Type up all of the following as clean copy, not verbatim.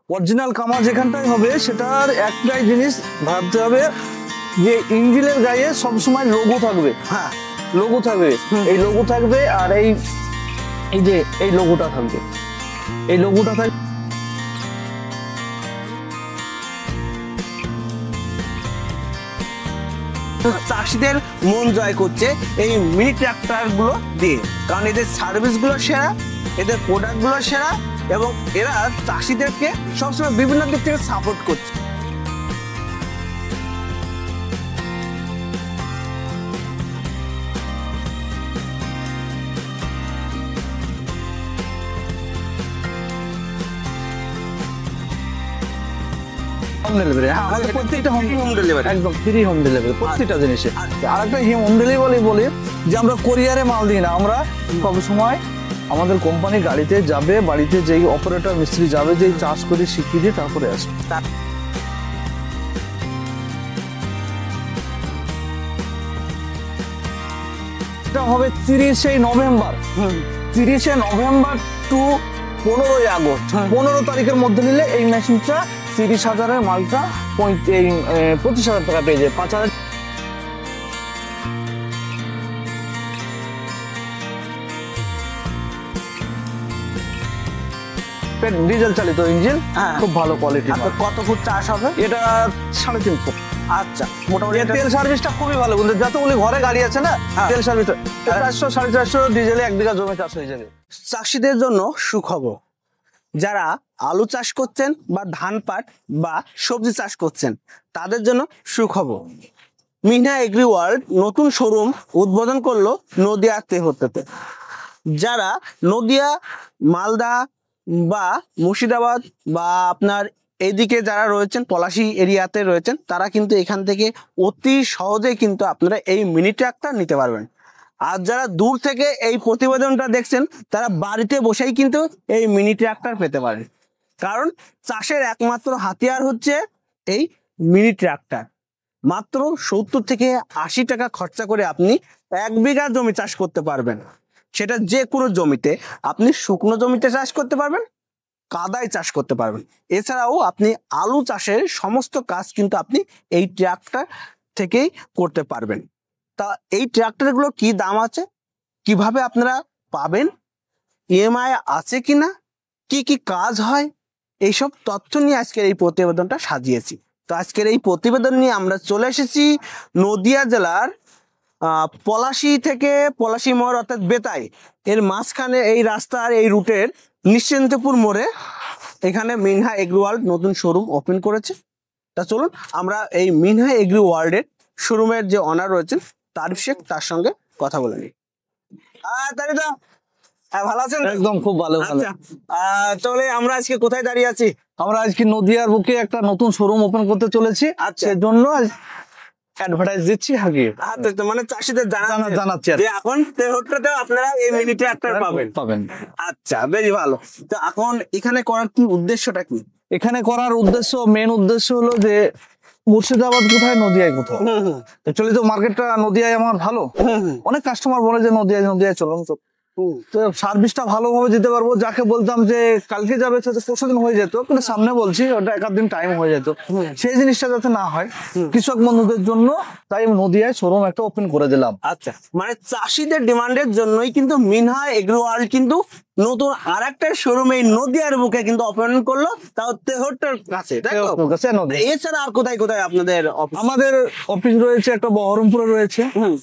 Original কামা যেখানটায় হবে সেটার একটাই জিনিস ভাবতে হবে যে ইঞ্জিনের গায়ে সবসময় লোগো থাকবে। হ্যাঁ, লোগো থাকবে, এই লোগো থাকবে আর এই যে এই লোগোটা থাকবে, এই লোগোটা থাকবে। চাষিদের মন জয় করছে এই মিনি ট্রাক্টর গুলো দিয়ে, কারণ এদের সার্ভিস গুলো সেরা, এদের প্রোডাক্ট গুলো সেরা এবং এরা চাষিদেরকে সবসময় বিভিন্ন দিক থেকে সাপোর্ট করছে। হোম ডেলিভারি, হ্যাঁ আমাদের প্রত্যেকটা হোম ডেলিভারি, একদম ফ্রি হোম ডেলিভারি প্রত্যেকটা জিনিসে। আর একটা হোম ডেলিভারি বলি যে আমরা কোরিয়ারে মাল দিই না, আমরা সব সময় আমাদের কোম্পানি গাড়িতে যাবে, বাড়িতে যেই অপারেটর মিস্ত্রি যাবে, যেই চাষ করে শিখিয়ে দিয়ে তারপরে আসবে। এটা হবে 30শে নভেম্বর, 30শে নভেম্বর টু 15ই আগস্ট, 15 তারিখের মধ্যে নিলে এই মেশিনটা 30,000-এর মালটা 25,000 টাকা পেয়ে যায়। 5,000 ডিজেল চালিত ইঞ্জিন, খুব ভালো কোয়ালিটি। কত ফুট চাষ হবে? এটা 350। আচ্ছা, মোটামুটি তেল সার্ভিসটা খুবই ভালো, কিন্তু যতগুলি ঘরে গাড়ি আছে না, তেল সার্ভিস 400 450 ডিজেলে 1 বিঘা জমি চাষ হয়ে যাবে। চাষিদের জন্য সুখবর, যারা আলু চাষ করছেন বা ধান পাট বা সবজি চাষ করছেন তাদের জন্য সুখবর। মিনা এগ্রি ওয়ার্ল্ড নতুন শোরুম উদ্বোধন করলো নদিয়া তেহট্টতে। যারা নদিয়া, মালদা বা মুর্শিদাবাদ বা আপনার এইদিকে যারা রয়েছেন পলাশী এরিয়াতে রয়েছেন, তারা কিন্তু এখান থেকে অতি সহজে কিন্তু আপনারা এই মিনি ট্রাক্টর নিতে পারবেন। আর যারা দূর থেকে এই প্রতিবেদনটা দেখছেন তারা বাড়িতে বসেই কিন্তু এই মিনি ট্রাক্টর পেতে পারেন, কারণ চাষের একমাত্র হাতিয়ার হচ্ছে এই মিনি ট্রাক্টর। মাত্র 70 থেকে 80 টাকা খরচা করে আপনি 1 বিঘা জমি চাষ করতে পারবেন। সেটা যে কোনো জমিতে, আপনি শুকনো জমিতে চাষ করতে পারবেন, কাদায় চাষ করতে পারবেন। এছাড়াও আপনি আলু চাষের সমস্ত কাজ কিন্তু আপনি এই ট্রাক্টর থেকেই করতে পারবেন। তা এই ট্রাক্টরগুলো কি দাম আছে, কিভাবে আপনারা পাবেন, ইএমআই আছে কিনা, কি কি কাজ হয়, এইসব তথ্য নিয়ে আজকের এই প্রতিবেদনটা সাজিয়েছি। তো আজকের এই প্রতিবেদন নিয়ে আমরা চলে এসেছি নদিয়া জেলার পলাশী থেকে পলাশী মোড় অর্থাৎ বেতাই এর মাঝখানে এই রাস্তার এই রুটের নিশ্চিন্তপুর মোড়ে এখানে মিনহা এগ্রি ওয়ার্ল্ড নতুন শোরুম ওপেন করেছে। তা চলুন আমরা এই মিনহা এগ্রি ওয়ার্ল্ডের শোরুমের যে অনার রয়েছেন তারিফ শেখ, তার সঙ্গে কথা বলে নিই। তারিদা, ভালো আছেন? একদম খুব ভালো। আচ্ছা, তাহলে আমরা আজকে কোথায় দাঁড়িয়ে আছি? আমরা আজকে নদিয়ার বুকে একটা নতুন শোরুম ওপেন করতে চলেছি, সেজন্য অ্যাডভার্টাইজ দিচ্ছি। আচ্ছা, মানে চাষিদের জানাচ্ছি যে এখন তেহট্টতেও আপনারা এই মিনি ট্রাক্টর পাবেন। আচ্ছা, বেশ ভালো। তো এখন এখানে করার কি উদ্দেশ্যটা কি? এখানে করার উদ্দেশ্য, মেন উদ্দেশ্য হলো যে মুর্শিদাবাদ কোথায়, নদিয়ায় কোথাও। অ্যাকচুয়ালি তো মার্কেটটা নদিয়ায় আমার ভালো, অনেক কাস্টমার বলে যে নদিয়ায় চলুন, তো সার্ভিসটা ভালোভাবে দিতে পারবো। যাকে বলতাম যে কালকে যাবে সেটা 4 দিন হয়ে যেত, কিন্তু সামনে বলছি ওটা 1 দিন টাইম হয়ে যেত, সেই জিনিসটা যাতে না হয় কৃষক বন্ধুদের জন্য, তাই নদিয়ায় শোরুম একটা ওপেন করে দিলাম। আচ্ছা, মানে চাষিদের ডিমান্ডের জন্যই কিন্তু মিনহা এগ্রি ওয়ার্ল্ড কিন্তু নতুন আরেকটা শোরুম এই নদিয়ার বুকে কিন্তু ওপেন করলো, তাও তেহট্টর কাছে। এছাড়া আর কোথায় কোথায় আপনাদের? আমাদের অফিস রয়েছে, একটা বহরমপুরে রয়েছে,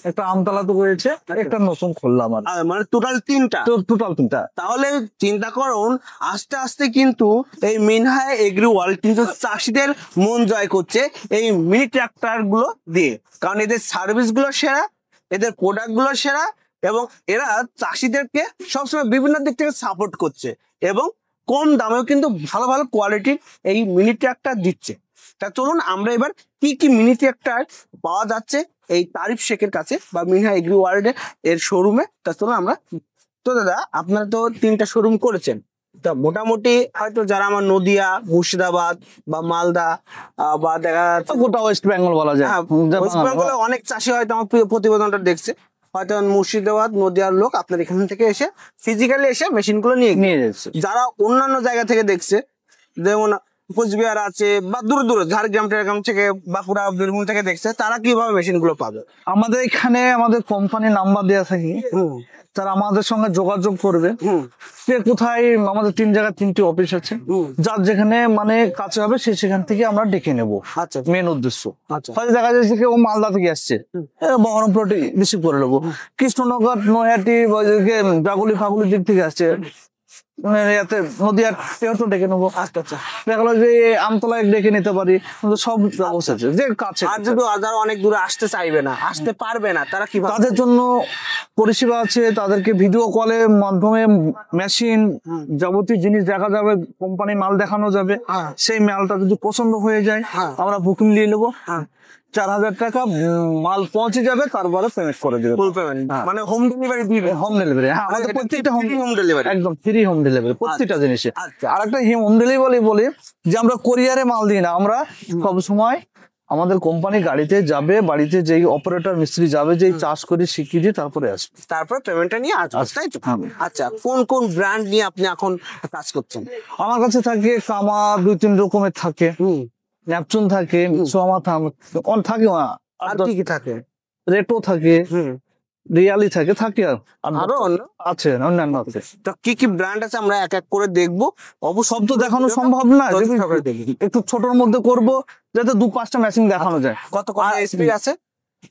একটা আমতলাতে রয়েছে, একটা নতুন খুললাম। মানে টোটাল 3টা। তাহলে চিন্তা করুন, আস্তে আস্তে কিন্তু এই মিনহা এগ্রি ওয়ার্ল্ড কিন্তু চাষিদের মন জয় করছে এই মিনি ট্রাক্টর গুলো দিয়ে, কারণ এদের সার্ভিস গুলো সেরা, এদের প্রোডাক্ট গুলো সেরা এবং এরা চাষিদেরকে সবসময় বিভিন্ন দিক থেকে সাপোর্ট করছে এবং কম দামেও কিন্তু ভালো ভালো কোয়ালিটির এই মিনি ট্রাক্টর দিচ্ছে। তা চলুন আমরা এবার কি কি মিনি ট্রাক্টর পাওয়া যাচ্ছে এই তারিফ শেখের কাছে বা মিনহা এগ্রি ওয়ার্ল্ড এর শোরুমে, তা চলুন আমরা। তো দাদা, আপনারা তো 3টা শোরুম করেছেন, তা মোটামুটি হয়তো যারা আমার নদিয়া, মুর্শিদাবাদ বা মালদা বা দেখা যাচ্ছে গোটা ওয়েস্ট বেঙ্গল বলা যায়, ওয়েস্ট বেঙ্গলে অনেক চাষি হয়তো আমার প্রতিবেদনটা দেখছে, হয়তো মুর্শিদাবাদ, নদিয়ার লোক আপনার এখান থেকে এসে ফিজিক্যালি এসে মেশিনগুলো নিয়ে যাচ্ছে। যারা অন্যান্য জায়গা থেকে দেখছে, যেমন কোচবিহার আছে বা দূরে দূরে ঝাড়গ্রাম টাড়গ্রাম থেকে বাঁকুড়া বীরভূম থেকে দেখছে, তারা কিভাবে মেশিন গুলো পাবে? আমাদের এখানে আমাদের কোম্পানির নাম্বার দেওয়া থাকে, তারা আমাদের সঙ্গে যোগাযোগ করবে। সে কোথায়, আমাদের 3 জায়গায় 3টি অফিস আছে, যার যেখানে মানে কাছে হবে সে সেখান থেকে আমরা ডেকে নেবো। আচ্ছা মেন উদ্দেশ্য আচ্ছা হয়তো দেখা যাচ্ছে কেউ মালদা থেকে আসছে, বহরমপুরটি রিসিভ করে নেবো। কৃষ্ণনগর, নৈহাটি, গাগুলি ফাগুলি দিক থেকে আসছে, ইয়াতে নদীয়ার তো ডেকে নেবো। আচ্ছা আচ্ছা। দেখা গেলো যে আমতলায় ডেকে নিতে পারি, কিন্তু সব ব্যবস্থা আছে যে কাছে। আর যদি যারা অনেক দূরে আসতে চাইবে না, আসতে পারবে না, তারা কিভাবে? তাদের জন্য পরিষেবা আছে, তাদেরকে ভিডিও কলের মাধ্যমে মেশিন যাবতীয় জিনিস দেখা যাবে, কোম্পানি মাল দেখানো যাবে। সেই মালটা যদি পছন্দ হয়ে যায় আমরা বুকিং নিয়ে নেবো, 4000 টাকা মাল পৌঁছে যাবে, তারপরে পেমেন্ট করে দেবে। ফুল পেমেন্ট মানে হোম ডেলিভারি দিবে? হোম ডেলিভারি, হ্যাঁ, আমাদের এটা প্রত্যেকটা হোম ডেলিভারি, একদম ফ্রি হোম ডেলিভারি প্রত্যেকটা জিনিসে। আচ্ছা। আর একটা হোম ডেলিভারি বলি যে আমরা কোরিয়ারে মাল দিই না, আমরা সব সময় আমাদের কোম্পানি গাড়িতে যাবে, বাড়িতে যেই অপারেটর মিস্ত্রি যাবে, যেই চাষ করে শিখিয়ে দিয়ে তারপরে আসবে, তারপর পেমেন্টটা নিয়ে আসবে, তাই তো? হ্যাঁ। আচ্ছা, কোন কোন ব্র্যান্ড নিয়ে আপনি এখন কাজ করছেন? আমার কাছে থাকে কামা 2-3 রকমের থাকে, ন্যাপচুন থাকে, সোমা থাকে, আর কি কি থাকে? রেটো থাকে, রিয়ালি থাকে, আর আরো অন্য আছে, অন্যান্য আছে। তো কি কি ব্র্যান্ড আছে আমরা এক এক করে দেখবো। সব তো দেখানো সম্ভব না, একটু ছোটর মধ্যে করব যাতে 2-5টা মেশিন দেখানো যায়। কত কত এসপি আছে?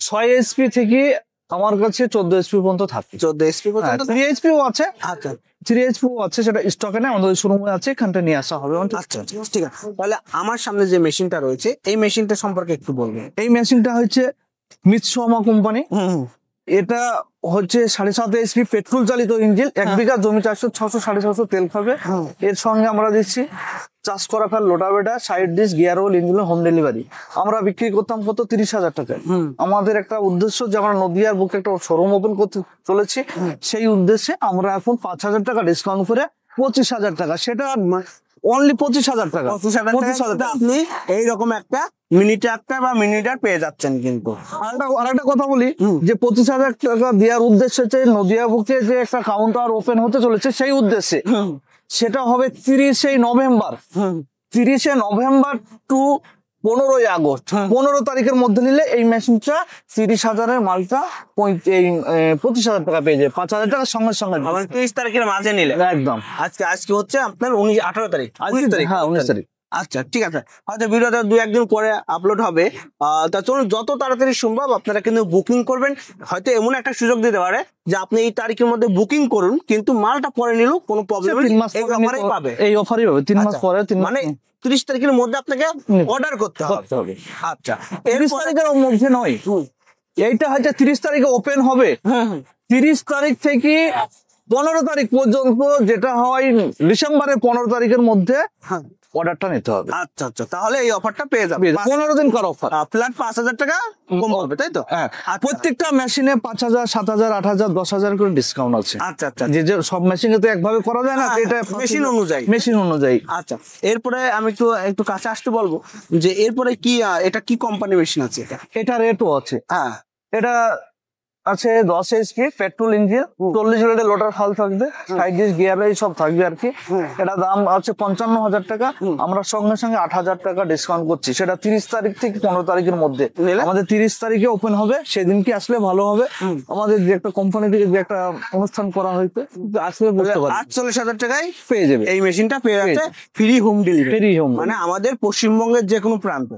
6 এসপি থেকে আমার কাছে 14 এসপি পর্যন্ত থাকে। 14 এসপি পর্যন্ত? 3 এসপিও আছে। আচ্ছা, 3 এসপিও আছে, সেটা স্টকে নেই, আমাদের শোরুমে আছে, এখানটা নিয়ে আসা হবে। আচ্ছা ঠিক আছে। তাহলে আমার সামনে যে মেশিনটা রয়েছে, এই মেশিনটা সম্পর্কে একটু বলবেন। এই মেশিনটা হচ্ছে মিৎসুয়ামা কোম্পানি। এটা হচ্ছে 7.5 এসপি পেট্রোল চালিত ইঞ্জিন, 1 বিঘা জমি 400-600-650 তেল খাবে। এর সঙ্গে আমরা দিচ্ছি চাষ করা ফেল, rotavator, side disc, gear oil, engine, home delivery. আমরা বিক্রি করতাম কত? 30,000 টাকায়। আমাদের একটা উদ্দেশ্য যে আমরা নদীয়ার বুকে একটা শোরুম ওপেন করতে চলেছি, সেই উদ্দেশ্যে আমরা এখন 5,000 টাকা ডিসকাউন্ট করে 25,000 টাকা, সেটা অনলি 25,000 টাকা। 25,000 টাকা আপনি এইরকম একটা মিনি ট্রাক্টর বা মিনিটার পেয়ে যাচ্ছেন। কিন্তু আরেকটা কথা বলি যে 25,000 টাকা দেওয়ার উদ্দেশ্য হচ্ছে নদীয়া বুকে যে একটা কাউন্টার ওপেন হতে চলেছে সেই উদ্দেশ্যে, সেটা হবে 30 নভেম্বর। 30 নভেম্বর টু 15 আগস্ট, 15 তারিখের মধ্যে নিলে এই মেশিনটা 30,000-এর মালটা 25,000 টাকা পেয়ে যায়, 5,000 টাকার সঙ্গে সঙ্গে। 30 তারিখের মাঝে নিলে একদম। আজকে হচ্ছে আপনার 18 তারিখ। হ্যাঁ, 19 তারিখ। আচ্ছা ঠিক আছে, হয়তো ভিডিওটা 2-1 দিন পরে আপলোড হবে। তা চলুন, যত তাড়াতাড়ি সম্ভব আপনারা কিন্তু বুকিং করবেন। হয়তো এমন একটা সুযোগ দিতে পারে যে আপনি এই তারিখের মধ্যে বুকিং করুন, কিন্তু মালটা পরে নিলেও কোনো প্রবলেম নেই, 3 মাস অফারই পাবে। এই অফারই হবে 3 মাস পরে, মানে 30 তারিখের মধ্যে আপনাকে অর্ডার করতে হবে। আচ্ছা, 30 তারিখের মধ্যে নয়, এইটা হয়তো 30 তারিখে ওপেন হবে। 30 তারিখ থেকে 15 তারিখ পর্যন্ত, যেটা হয় ডিসেম্বরের 15 তারিখের মধ্যে অর্ডারটা নিতে হবে। আচ্ছা আচ্ছা, তাহলে এই অফারটা পেয়ে যাবে। 15 দিন কর অফার, ফ্ল্যাট 5,000 টাকা কম হবে, তাই তো? হ্যাঁ, প্রত্যেকটা মেশিনে 5,000, 7,000, 8,000, 10,000 করে ডিসকাউন্ট আছে। আচ্ছা আচ্ছা, যে সব মেশিনে তো একভাবে করা যায় না, এটা মেশিন অনুযায়ী। আচ্ছা, এরপরে আমি একটু কাছে আসতে বলবো যে এরপরে কি, এটা কি কোম্পানি মেশিন আছে? এটা রেটও আছে। হ্যাঁ, এটা আছে 10 এসপি পেট্রোল ইঞ্জিন, 40 লিটার লোটার ফাল থাকবে, সাইড ডিস, গিয়ার এই সব থাকবে আর কি। এটা দাম আছে 55,000 টাকা। আমরা সঙ্গে সঙ্গে 8,000 টাকা ডিসকাউন্ট করছি, সেটা 30 তারিখ থেকে 15 তারিখের মধ্যে। আমাদের 30 তারিখে ওপেন হবে, সেদিনকে আসলে ভালো হবে। আমাদের যে একটা কোম্পানি থেকে যে একটা অনুষ্ঠান করা হয়েছে, আসলে বুঝতে পারবে 48,000 টাকায় পেয়ে যাবে এই মেশিনটা, পেয়ে যাচ্ছে ফ্রি হোম ডেলিভারি, মানে আমাদের পশ্চিমবঙ্গের যে কোনো প্রান্ত।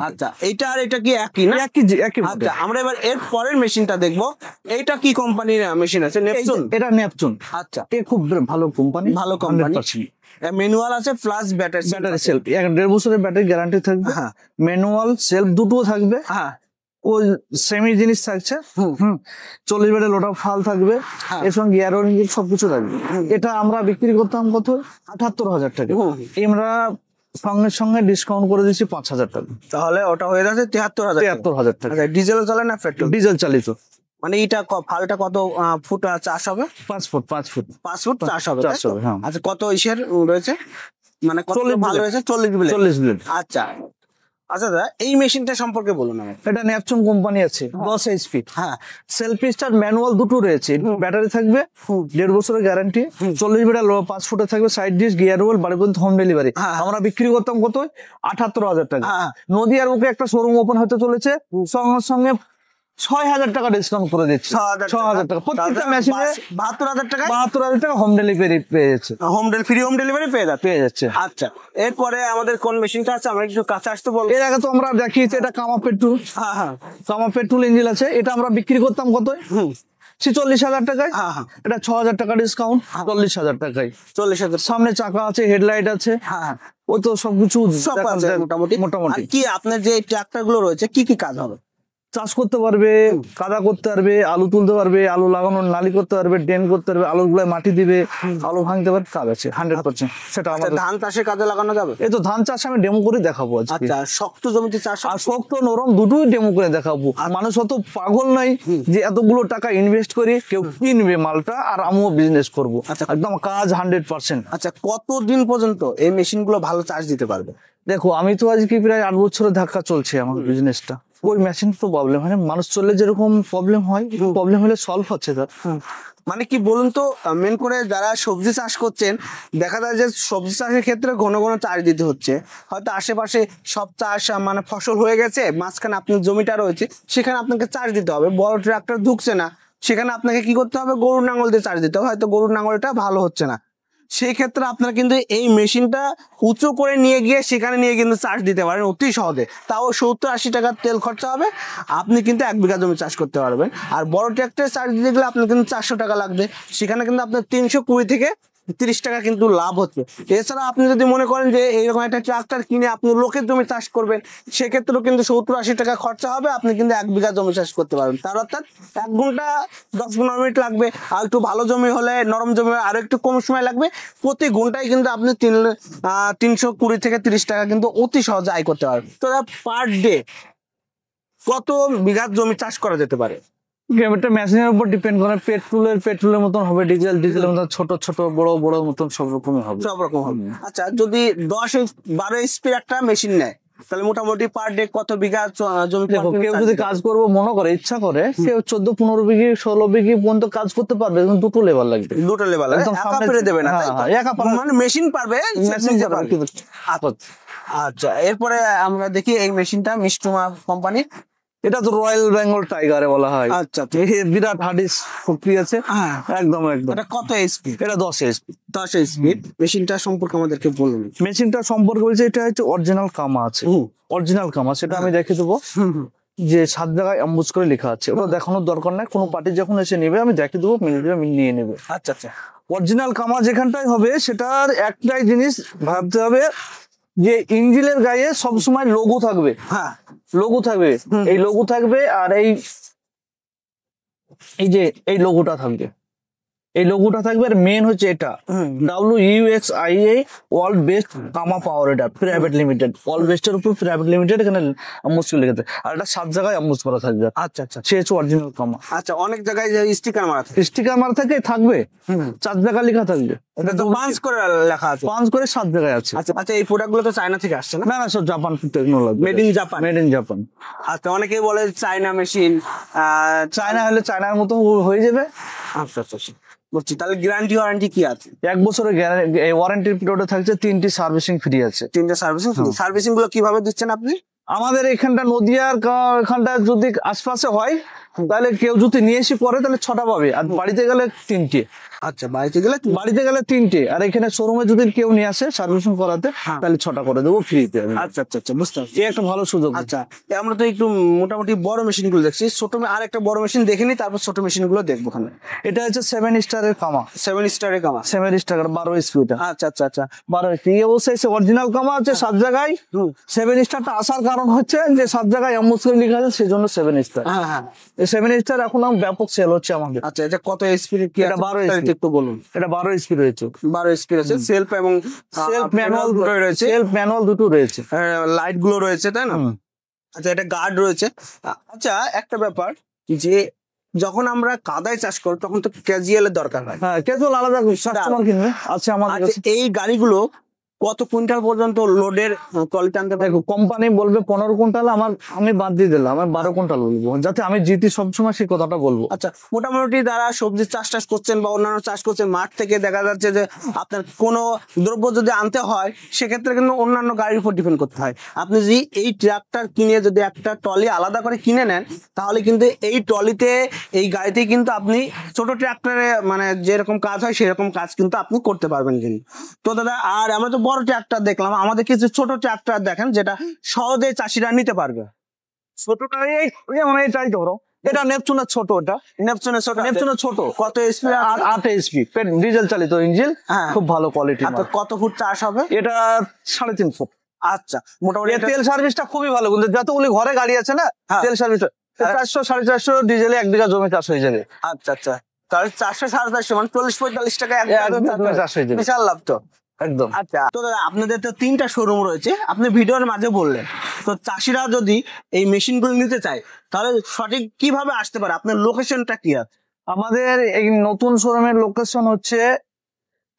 আচ্ছা, এইটা আর এটা কি একই না? একই। আচ্ছা, আমরা এবার এর পরের মেশিনটা দেখবো। এইটা কি কোম্পানির মেশিন আছে? নেপচুন। এটা নেপচুন। আচ্ছা, এ খুব ভালো কোম্পানি, ম্যানুয়াল আছে প্লাস ব্যাটারি সেলফ, 1.5 বছরের ব্যাটারি গ্যারান্টি থাকবে। ম্যানুয়াল সেলফ দুটো থাকবে। ও সেমি জিনিস থাকছে। 40 ব্যাটারি লোটা ফাল থাকবে, এর সঙ্গে গিয়ার ওয়ারিং সবকিছু থাকবে। এটা আমরা বিক্রি করতাম কত? 78,000 টাকা। আমরা সঙ্গে সঙ্গে ডিসকাউন্ট করে দিচ্ছি 5,000 টাকা, তাহলে ওটা হয়ে যাচ্ছে 73,000 টাকা। ডিজেল চলে না পেট্রোল? ডিজেল চালিত। মানে এটা ফালটা কত ফুট চাষ হবে? 5 ফুট 5 ফুট চাষ হবে। হ্যাঁ। আচ্ছা, কত ইসের রয়েছে, মানে কত ভালো রয়েছে? 40 ব্লেড। 40 ব্লেড। আচ্ছা, আচ্ছা দাদা, এই মেশিনটা সম্পর্কে বলুন আমাকে। এটা ন্যাপচুন কোম্পানি আছে, 10 HP। হ্যাঁ, সেলফ স্টার্ট ম্যানুয়াল দুটো রয়েছে, ব্যাটারি থাকবে, 1.5 বছরের গ্যারান্টি, 40 মিটার 5 ফুটে থাকবে, সাইড ডিশ, গিয়ার ওয়েল, বাড়ি পর্যন্ত হোম ডেলিভারি। হ্যাঁ। আমরা বিক্রি করতাম কত? 78,000 টাকা। হ্যাঁ। নদীয়ার বুকে একটা শোরুম ওপেন হতে চলেছে, সঙ্গে সঙ্গে 6,000 টাকা ডিসকাউন্ট করে দিচ্ছে। 6,000 টাকা প্রত্যেকটা মেশিনে, 72,000 টাকায় 72,000 টাকা হোম ডেলিভারি পেয়ে যাচ্ছে, ফ্রি হোম ডেলিভারি পেয়ে যাচ্ছে। যাচ্ছে। আচ্ছা, এরপরে আমাদের কোন মেশিনটা আছে, আমরা একটু কাছে আসতে বলবো। এর আগে তো আমরা দেখিয়েছি, এটা কামা পেট্রোল, হ্যাঁ হ্যাঁ, কামা পেট্রোল ইঞ্জিন আছে। এটা আমরা বিক্রি করতাম কত? 46,000 টাকায়। হ্যাঁ হ্যাঁ, এটা 6,000 টাকা ডিসকাউন্ট, 40,000 টাকায়। 40,000। সামনে চাকা আছে, হেডলাইট আছে, হ্যাঁ, ওই তো সবকিছু সব আছে মোটামুটি। মোটামুটি। আর কি আপনার যে ট্রাক্টর গুলো রয়েছে, কি কি কাজ হবে? চাষ করতে পারবে, কাদা করতে পারবে, আলু তুলতে পারবে, আলু লাগানোর নালি করতে পারবে, ড্রেন করতে পারবে, আলুর গুলায় মাটি দিবে, আলু ভাঙতে পারবে, কাজ আছে 100%। সেটা আচ্ছা, আমাদের। ধান চাষে কাজে লাগানো যাবে? এই তো ধান চাষ আমি ডেমো করে দেখাবো আজকে। আচ্ছা, শক্ত জমিতে চাষ আর শক্ত নরম দুটোই ডেমো করে দেখাবো। মানুষ অত পাগল নাই যে এতগুলো টাকা ইনভেস্ট করে কেউ কিনবে মালটা আর আমিও বিজনেস করবো। আচ্ছা। একদম কাজ 100%। আচ্ছা, কতদিন পর্যন্ত এই মেশিন গুলো ভালো চার্জ দিতে পারবে? দেখো, আমি তো আজকে প্রায় 8 বছরের ধাক্কা চলছে আমার বিজনেসটা। ওই মেশিন তো প্রবলেম হয় না, মানুষ চললে যেরকম প্রবলেম হয়, প্রবলেম হলে সলভ হচ্ছে তার। মানে কি বলুন তো, মেন করে যারা সবজি চাষ করছেন, দেখা যায় যে সবজি চাষের ক্ষেত্রে ঘন ঘন চার্জ দিতে হচ্ছে। হয়তো আশেপাশে সব চাষ মানে ফসল হয়ে গেছে, মাঝখানে আপনার জমিটা রয়েছে, সেখানে আপনাকে চার্জ দিতে হবে। বড় ট্রাক্টর ঢুকছে না, সেখানে আপনাকে কি করতে হবে? গরুর নাঙল দিয়ে চার্জ দিতে হবে। হয়তো গরুর নাঙলটা ভালো হচ্ছে না, সেই ক্ষেত্রে আপনারা কিন্তু এই মেশিনটা উঁচু করে নিয়ে গিয়ে সেখানে নিয়ে কিন্তু চার্জ দিতে পারেন অতি সহজে। তাও 70-80 টাকার তেল খরচা হবে, আপনি কিন্তু 1 বিঘা জমি চাষ করতে পারবেন। আর বড় ট্রাক্টরে চার্জ দিতে গেলে আপনার কিন্তু 400 টাকা লাগবে, সেখানে কিন্তু আপনার 320 থেকে 30 টাকা কিন্তু লাভ হচ্ছে। এছাড়া আপনি যদি মনে করেন যে এইরকম একটা ট্রাক্টর কিনে আপনি লোকের জমি চাষ করবেন, সেক্ষেত্রেও কিন্তু 70-80 টাকা খরচা হবে, আপনি কিন্তু 1 বিঘা জমি চাষ করতে পারবেন। তার অর্থাৎ 1 ঘন্টা 10-15 মিনিট লাগবে। আর একটু ভালো জমি হলে, নরম জমি হলে আরো একটু কম সময় লাগবে। প্রতি ঘন্টায় কিন্তু আপনি 320 থেকে 30 টাকা কিন্তু অতি সহজে আয় করতে পারবেন। তো পার ডে কত বিঘা জমি চাষ করা যেতে পারে? একটা মেশিনের উপর ডিপেন্ড করে, পেট্রোলের মতন হবে, ডিজেলের মতন ছোট ছোট বড় বড় মতন সব রকমই হবে। সব রকম হবে। আচ্ছা, যদি 10-12 HP একটা মেশিন নেয়, তাহলে মোটামুটি পার ডে কত বিঘা জমি? দেখো, কেউ যদি কাজ করবো মনে করে, ইচ্ছা করে, সে 14-15 বিঘি 16 বিঘি পর্যন্ত কাজ করতে পারবে, কিন্তু দুটো লেবার লাগবে। দুটো লেবার একদম একা সামনে- পেরে দেবে না, তাই তো? হ্যাঁ, একা পারবে। মানে মেশিন পারবে, মেশিন নিজে পারবে, পারবে। কিন্তু আচ্ছা, এরপরে আমরা দেখি এই মেশিনটা মিষ্টুমা কোম্পানি। এটা তো রয়্যাল বেঙ্গল টাইগারে বলা হয়। আচ্ছা, এই বিরাট হার্ডিস শক্তি আছে। হ্যাঁ। একদম একদম। এটা কত এসপি? এটা 10 HP। 10 এসপি। মেশিনটা সম্পর্কে আমাদেরকে বলুন। মেশিনটা সম্পর্কে বলছে, এটা হচ্ছে অরিজিনাল কামা আছে, অরিজিনাল কামা। সেটা আমি দেখে দেবো যে 7 জায়গায় অ্যাম্বুজ করে লেখা আছে, ওটা দেখানোর দরকার নাই। কোনো পার্টি যখন এসে নেবে আমি দেখে দেবো, নিয়ে নেবে। আচ্ছা আচ্ছা, অরিজিনাল কামা যেখানটাই হবে, সেটার একটাই জিনিস ভাবতে হবে যে ইঞ্জিনের গায়ে সবসময় লোগো থাকবে। হ্যাঁ, লোগো থাকবে, এই লোগো থাকবে। আর এই যে এই লোগোটা থাকবে, এই লোগোটা থাকবে। আর মেন হচ্ছে এটা WUXIA ওয়ার্ল্ড বেস্ট কামা পাওয়ার, এটা প্রাইভেট লিমিটেড, ওয়ার্ল্ড বেস্টের উপর প্রাইভেট লিমিটেড, এখানে মুশকিল লেগেছে। আর এটা 7 জায়গায় অ্যাম্বুজ করা থাকবে। আচ্ছা আচ্ছা সে হচ্ছে অরিজিনাল কামা। আচ্ছা, অনেক জায়গায় যে স্টিকার মারা থাকে, স্টিকার মারা থাকবে 4 জায়গা লেখা থাকবে। এটা তো পাঁচ করে লেখা আছে, 5 করে 7 জায়গায় আছে। আচ্ছা আচ্ছা, এই প্রোডাক্ট গুলো তো চায়না থেকে আসছে না? না না, সব Japan technology, made in Japan. Made in Japan. আচ্ছা, অনেকেই বলে চায়না মেশিন। চায়না হলে চায়নার মতো হয়ে যাবে। আচ্ছা আচ্ছা আচ্ছা, বুঝছি। তাহলে গ্যারান্টি ওয়ারেন্টি কি আছে? 1 বছরের ওয়ারেন্টির পিরিয়ডে থাকছে, 3টি সার্ভিসিং ফ্রি আছে। 3টা সার্ভিসিং। সার্ভিসিং গুলো কিভাবে দিচ্ছেন আপনি? আমাদের এখানটা নদিয়ার এখানটা যদি আশপাশে হয়, তাহলে কেউ যদি নিয়ে এসে করে তাহলে 6টা পাবে, আর বাড়িতে গেলে 3টে। আচ্ছা, বাড়িতে গেলে বাড়িতে গেলে 3টে, আর এখানে শোরুমে যদি কেউ নিয়ে আসে সার্ভিসিং করাতে, তাহলে 6টা করে দেবো ফ্রিতে। আচ্ছা আচ্ছা আচ্ছা, বুঝতে পারছি। এই একটা ভালো সুযোগ। আচ্ছা, আমরা তো একটু মোটামুটি বড় মেশিন গুলো দেখছি, ছোট আর একটা বড় মেশিন দেখে নি, তারপর ছোট মেশিন গুলো দেখবো। এটা হচ্ছে 7 স্টারের কামা, 7 স্টারের কামা। 7 স্টার 12 HP। এটা আচ্ছা আচ্ছা আচ্ছা, 12 HP অবশ্যই অরিজিনাল কামা আছে 7 জায়গায়। 7 স্টারটা আসার কারণ হচ্ছে যে 7 জায়গায় অ্যাম্বুজ করে লেখা আছে, সেজন্য 7 স্টার। হ্যাঁ হ্যাঁ। এই 7 স্টার এখন ব্যাপক সেল হচ্ছে আমাদের। আচ্ছা, এটা কত এসপি কি? এটা 12 HP। একটু বলুন। এটা 12 HP রয়েছে। 12 এসপি আছে, সেলফ এবং সেলফ ম্যানুয়াল রয়েছে, সেলফ ম্যানুয়াল দুটো রয়েছে, লাইট গুলো রয়েছে, তাই না? আচ্ছা, এটা গার্ড রয়েছে। আচ্ছা, একটা ব্যাপার যে যখন আমরা কাদায় চাষ করি তখন তো ক্যাজুয়ালের দরকার হয়। হ্যাঁ, ক্যাজুয়াল আলাদা কাস্টমার কিনবে আছে আমাদের আচ্ছা, কাছে। এই গাড়িগুলো কত কুইন্টাল পর্যন্ত লোডের ট্রলি টানতে পারে? দেখো কোম্পানি বলবে 15 কুইন্টাল, আমি বাদ দিয়ে দিলাম, আমি 12 কুইন্টাল বলবো, যাতে আমি জিতি সবসময় সেই কথাটা বলবো। আচ্ছা, মোটামুটি যারা সবজি চাষ করছেন বা অন্যান্য চাষ করছেন, মাঠ থেকে দেখা যাচ্ছে যে আপনার কোনো দ্রব্য যদি আনতে হয় সেক্ষেত্রে কিন্তু অন্যান্য গাড়ির উপর ডিপেন্ড করতে হয়। আপনি যদি এই ট্রাক্টর কিনে যদি একটা ট্রলি আলাদা করে কিনে নেন, তাহলে কিন্তু এই ট্রলিতে এই গাড়িতে কিন্তু আপনি ছোট ট্রাক্টরে মানে যেরকম কাজ হয় সেরকম কাজ কিন্তু আপনি করতে পারবেন কিন্তু। তো দাদা, আর আমরা তো বড় ট্রাক্টর দেখলাম, আমাদের কিছু ছোট ট্রাক্টর দেখেন যেটা সহজে চাষিরা নিতে পারবে। ছোটটা যেমন এটাই ধরো, এটা নেপচুনের ছোট, এটা নেপচুনের ছোট, নেপচুনের ছোট, কত এসপি? 8 HP, ডিজেল চালিত ইঞ্জিন, হ্যাঁ। খুব ভালো কোয়ালিটি। কত ফুট চাষ হবে? এটা 3.5 ফুট। আচ্ছা, মোটামুটি তেল সার্ভিসটা খুবই ভালো, কিন্তু যতগুলি ঘরে গাড়ি আছে না, হ্যাঁ। তেল সার্ভিস 400 450 ডিজেলে 1 বিঘা জমি চাষ হয়ে যাবে। আচ্ছা আচ্ছা, তাহলে 400 450 মানে 40-45 টাকা এক জমি চাষ হয়ে যাবে, বিশাল লাভ তো। একদম। আচ্ছা, তো দাদা আপনাদের তো 3টা শোরুম রয়েছে, আপনি ভিডিওর মাঝে বললেন, তো চাষিরা যদি এই মেশিনগুলো নিতে চায় তাহলে সঠিক কিভাবে আসতে পারে? আপনার লোকেশনটা কি আছে? আমাদের এই নতুন শোরুমের লোকেশন হচ্ছে,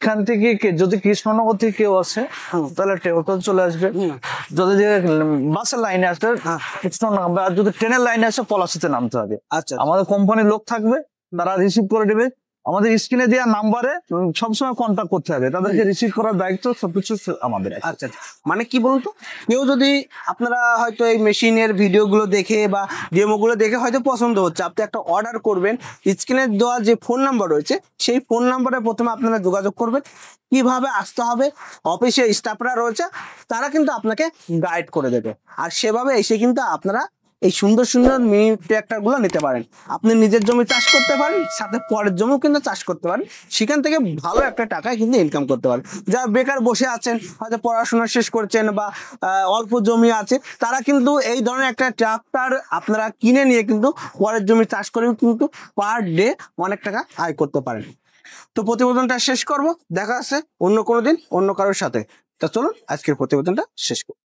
এখান থেকে যদি কৃষ্ণনগর থেকে কেউ আসে তাহলে টেউটল চলে আসবে, যদি যে বাসের লাইনে আসবে কৃষ্ণনগর, আর যদি ট্রেনের লাইনে আসে পলাশিতে নামতে হবে। আচ্ছা, আমাদের কোম্পানির লোক থাকবে, তারা রিসিভ করে দেবে, আমাদের স্ক্রিনে দেওয়া নাম্বারে সবসময় কন্ট্যাক্ট করতে হবে, তাদেরকে রিসিভ করার দায়িত্ব সবকিছু আমাদের। আচ্ছা, মানে কি বলুন তো, কেউ যদি আপনারা হয়তো এই মেশিনের ভিডিওগুলো দেখে বা ডেমোগুলো দেখে হয়তো পছন্দ হচ্ছে, আপনি একটা অর্ডার করবেন, স্ক্রিনে দেওয়া যে ফোন নাম্বার রয়েছে সেই ফোন নাম্বারে প্রথমে আপনারা যোগাযোগ করবেন, কিভাবে আসতে হবে, অফিসে স্টাফরা রয়েছে তারা কিন্তু আপনাকে গাইড করে দেবে, আর সেভাবে এসে কিন্তু আপনারা এই সুন্দর সুন্দর মিনি ট্রাক্টর গুলো নিতে পারেন। আপনি নিজের জমি চাষ করতে পারেন, সাথে পরের জমিও কিন্তু চাষ করতে পারেন, সেখান থেকে ভালো একটা টাকায় কিন্তু ইনকাম করতে পারেন। যারা বেকার বসে আছেন, হয়তো পড়াশোনা শেষ করছেন বা অল্প জমি আছে, তারা কিন্তু এই ধরনের একটা ট্রাক্টর আপনারা কিনে নিয়ে কিন্তু পরের জমি চাষ করেও কিন্তু পার ডে অনেক টাকা আয় করতে পারেন। তো প্রতিবেদনটা শেষ করব, দেখা আছে অন্য কোনো দিন অন্য কারোর সাথে। তা চলুন আজকের প্রতিবেদনটা শেষ করব।